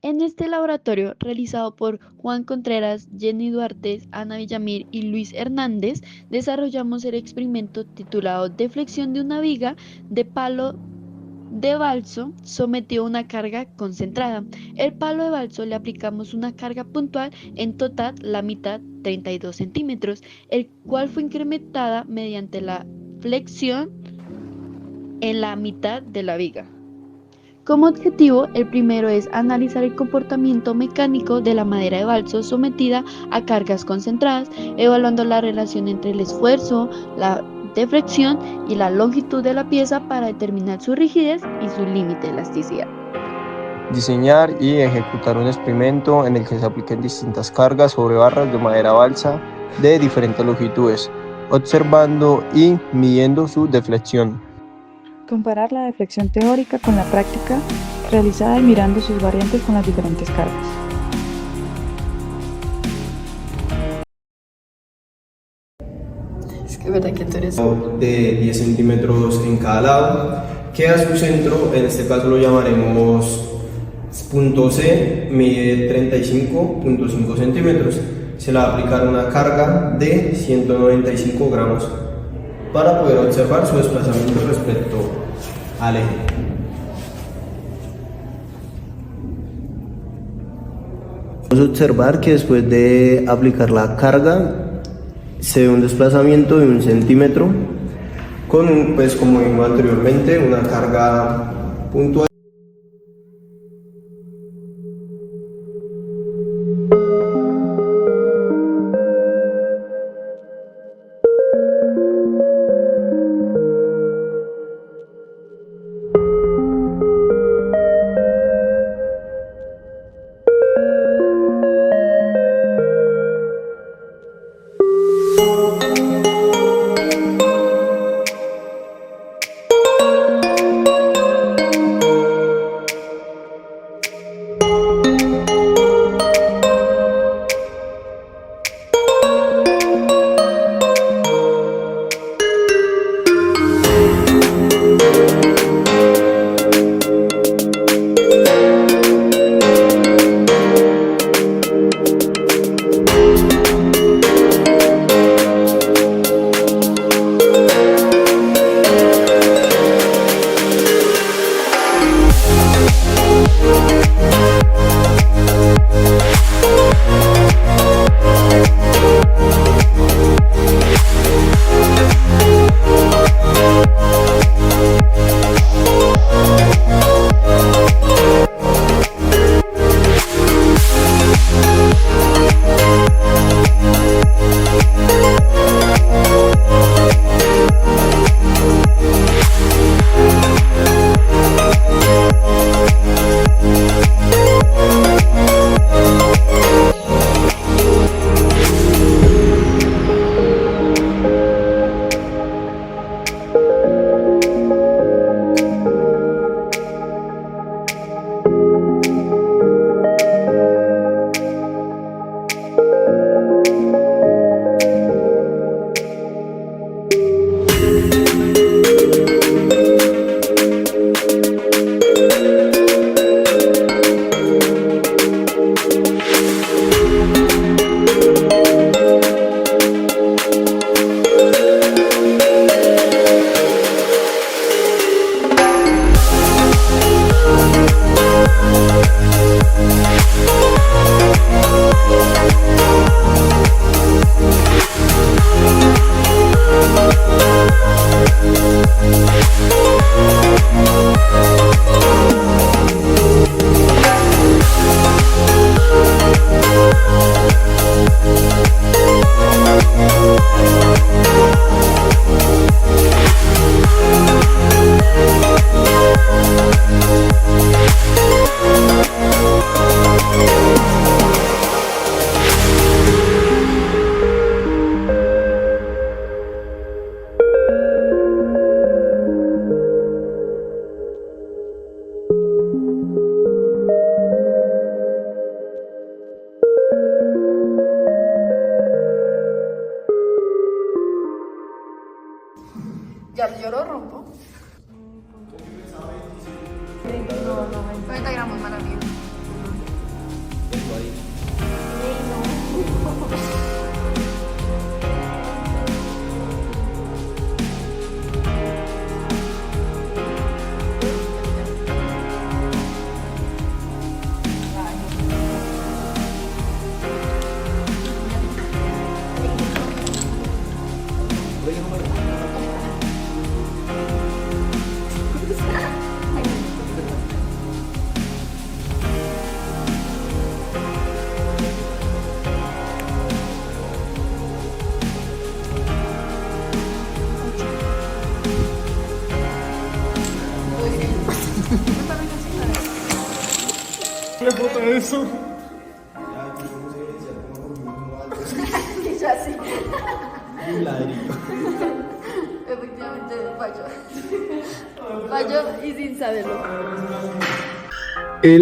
En este laboratorio, realizado por Juan Contreras, Jenny Duarte, Ana Villamil y Luis Hernández, desarrollamos el experimento titulado Deflexión de una viga de palo de balso sometido a una carga concentrada. El palo de balso le aplicamos una carga puntual, en total la mitad, 32 centímetros, el cual fue incrementada mediante la flexión en la mitad de la viga. Como objetivo, el primero es analizar el comportamiento mecánico de la madera de balso sometida a cargas concentradas, evaluando la relación entre el esfuerzo, la deflexión y la longitud de la pieza para determinar su rigidez y su límite de elasticidad. Diseñar y ejecutar un experimento en el que se apliquen distintas cargas sobre barras de madera balsa de diferentes longitudes, observando y midiendo su deflexión. Comparar la deflexión teórica con la práctica realizada y mirando sus variantes con las diferentes cargas. Es que es verdad que tú eres... De 10 centímetros en cada lado, que a su centro, en este caso lo llamaremos punto C, mide 35.5 centímetros. Se le va a aplicar una carga de 195 gramos para poder observar su desplazamiento respecto al eje. Vamos a observar que después de aplicar la carga se ve un desplazamiento de 1 centímetro con, pues como vimos anteriormente, una carga puntual. ¿Qué puta eso? Y yo así. Un ladrillo. Efectivamente, falló. Falló y sin saberlo. Es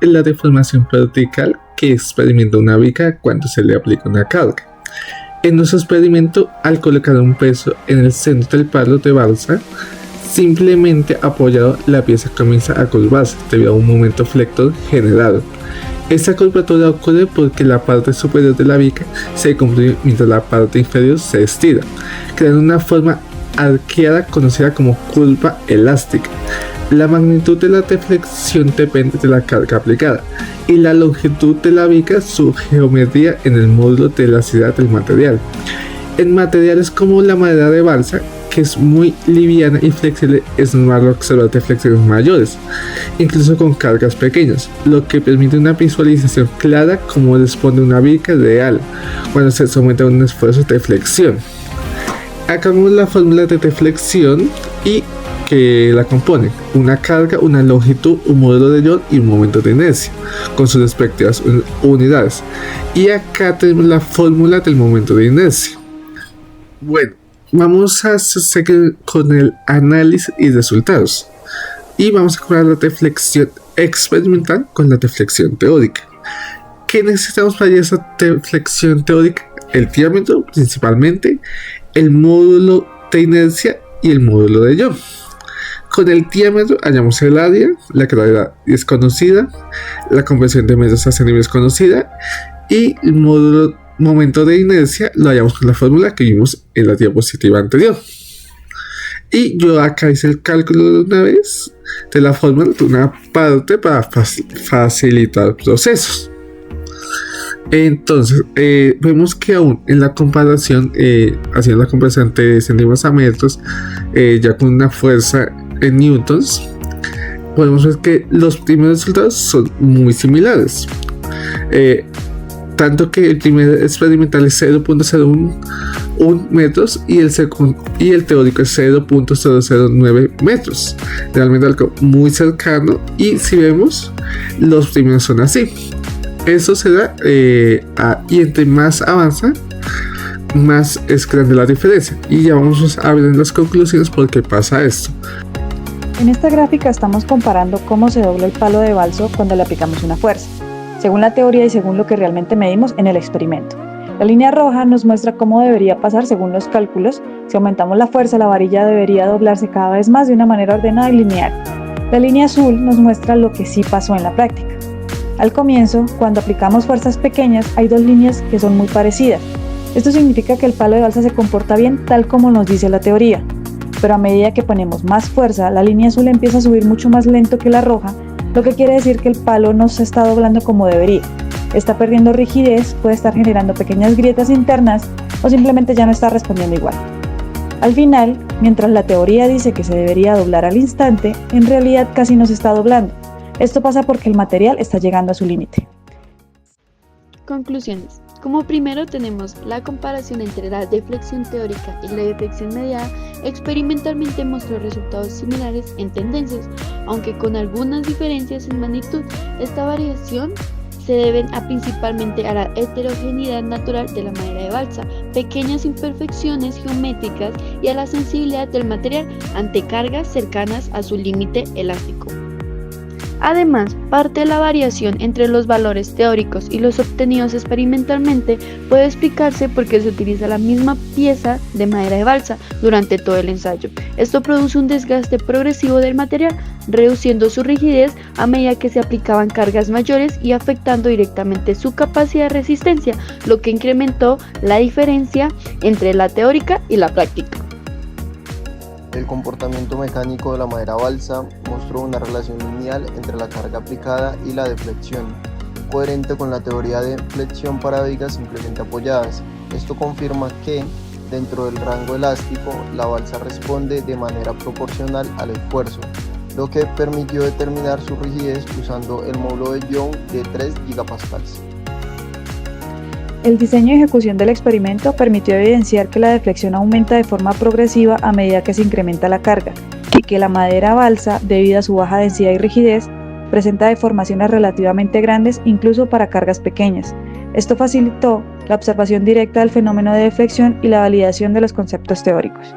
la deformación vertical que experimenta una viga cuando se le aplica una carga. En nuestro experimento, al colocar un peso en el centro del palo de balsa, simplemente apoyado, la pieza comienza a curvarse debido a un momento flector generado. Esta curvatura ocurre porque la parte superior de la viga se comprime mientras la parte inferior se estira, creando una forma arqueada conocida como curva elástica. La magnitud de la deflexión depende de la carga aplicada y la longitud de la viga, su geometría en el módulo de elasticidad del material. En materiales como la madera de balsa, que es muy liviana y flexible, es normal observar deflexiones mayores, incluso con cargas pequeñas, lo que permite una visualización clara cómo responde una viga real cuando se somete a un esfuerzo de flexión. Acá vemos la fórmula de deflexión y que la componen: una carga, una longitud, un módulo de Young y un momento de inercia con sus respectivas unidades. Y acá tenemos la fórmula del momento de inercia. Bueno, vamos a seguir con el análisis y resultados. Y vamos a comparar la deflexión experimental con la deflexión teórica. ¿Qué necesitamos para esa deflexión teórica? El diámetro principalmente, el módulo de inercia y el módulo de Young. Con el diámetro hallamos el área, la gravedad es conocida, la conversión de metros a centímetros es conocida y el momento de inercia lo hallamos con la fórmula que vimos en la diapositiva anterior. Y yo acá hice el cálculo de una vez de la fórmula de una parte para facilitar procesos. Entonces, vemos que aún en la comparación, haciendo la comparación de centímetros a metros, ya con una fuerza en newtons, podemos ver que los primeros resultados son muy similares. Tanto que el primer experimental es 0.001 metros y el teórico es 0.009 metros. Realmente algo muy cercano, y si vemos, los primeros son así. Eso se da y entre más avanza, más es grande la diferencia. Y ya vamos a ver en las conclusiones por qué pasa esto. En esta gráfica estamos comparando cómo se dobla el palo de balso cuando le aplicamos una fuerza, según la teoría y según lo que realmente medimos en el experimento. La línea roja nos muestra cómo debería pasar según los cálculos. Si aumentamos la fuerza, la varilla debería doblarse cada vez más de una manera ordenada y lineal. La línea azul nos muestra lo que sí pasó en la práctica. Al comienzo, cuando aplicamos fuerzas pequeñas, hay dos líneas que son muy parecidas. Esto significa que el palo de balsa se comporta bien tal como nos dice la teoría. Pero a medida que ponemos más fuerza, la línea azul empieza a subir mucho más lento que la roja, lo que quiere decir que el palo no se está doblando como debería. Está perdiendo rigidez, puede estar generando pequeñas grietas internas o simplemente ya no está respondiendo igual. Al final, mientras la teoría dice que se debería doblar al instante, en realidad casi no se está doblando. Esto pasa porque el material está llegando a su límite. Conclusiones. Como primero tenemos la comparación entre la deflexión teórica y la deflexión mediada. Experimentalmente mostró resultados similares en tendencias, aunque con algunas diferencias en magnitud. Esta variación se deben principalmente a la heterogeneidad natural de la madera de balsa, pequeñas imperfecciones geométricas y a la sensibilidad del material ante cargas cercanas a su límite elástico. Además, parte de la variación entre los valores teóricos y los obtenidos experimentalmente puede explicarse porque se utiliza la misma pieza de madera de balsa durante todo el ensayo. Esto produce un desgaste progresivo del material, reduciendo su rigidez a medida que se aplicaban cargas mayores y afectando directamente su capacidad de resistencia, lo que incrementó la diferencia entre la teórica y la práctica. El comportamiento mecánico de la madera balsa mostró una relación lineal entre la carga aplicada y la deflexión, coherente con la teoría de flexión para vigas simplemente apoyadas. Esto confirma que, dentro del rango elástico, la balsa responde de manera proporcional al esfuerzo, lo que permitió determinar su rigidez usando el módulo de Young de 3 gigapascales. El diseño y ejecución del experimento permitió evidenciar que la deflexión aumenta de forma progresiva a medida que se incrementa la carga, y que la madera balsa, debido a su baja densidad y rigidez, presenta deformaciones relativamente grandes incluso para cargas pequeñas. Esto facilitó la observación directa del fenómeno de deflexión y la validación de los conceptos teóricos.